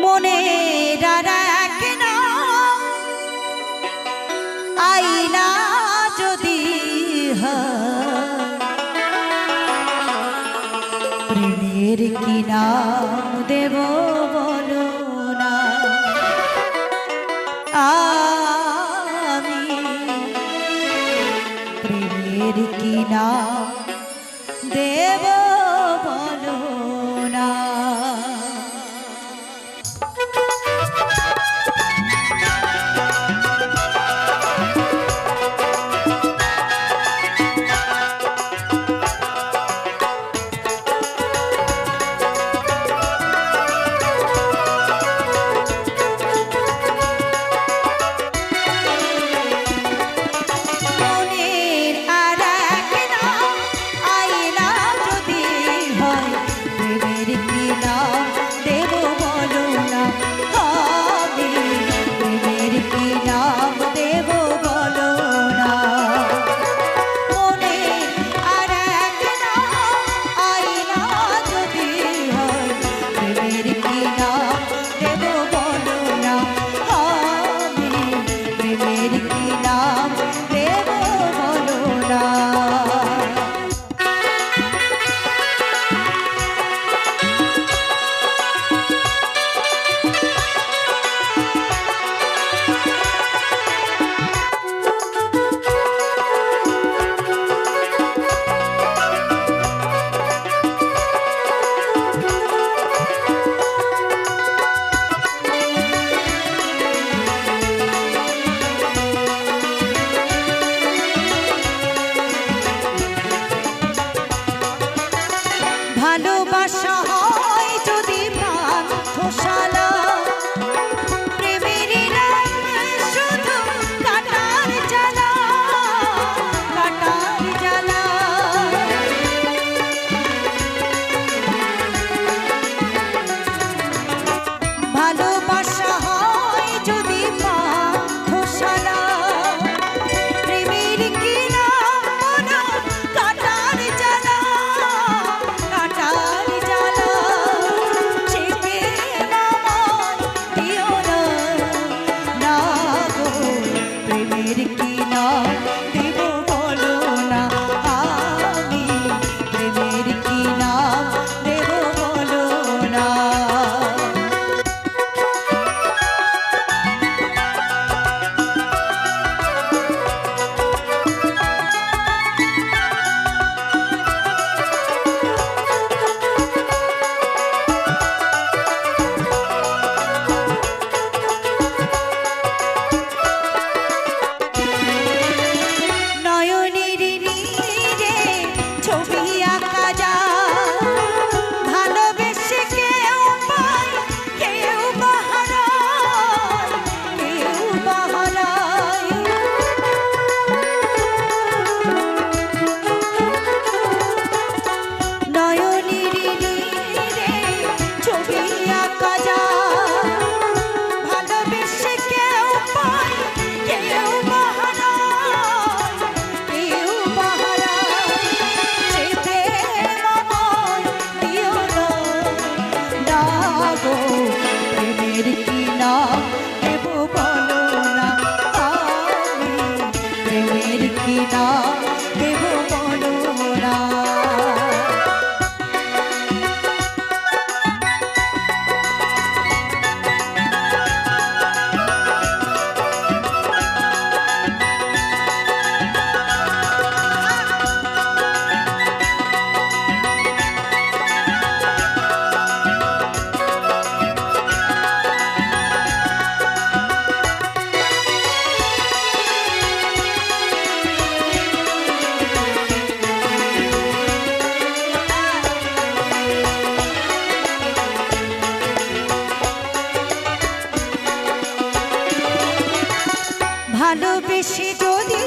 মনের আর এক নাম আইনা যদি প্রেমের কি নাম দেব বলো না। আমি প্রেমের কি নাম দেব বলো না। ভালোবাসা হয় যদি প্রাণ খোসালা প্রেমের নাম শুধু কাটার জ্বালা কাটার জ্বালা। ভালোবাসা হয় যদি প্রাণ খোসালা প্রেমের কি নাম বলো কাটার জ্বালা কাটার জ্বালা। চেপে আমায় দিও না না গো প্রেমের কি নাম দেব বলো না। আমি প্রেমের কি নাম দেব বলো না। ভালোবেসে যদি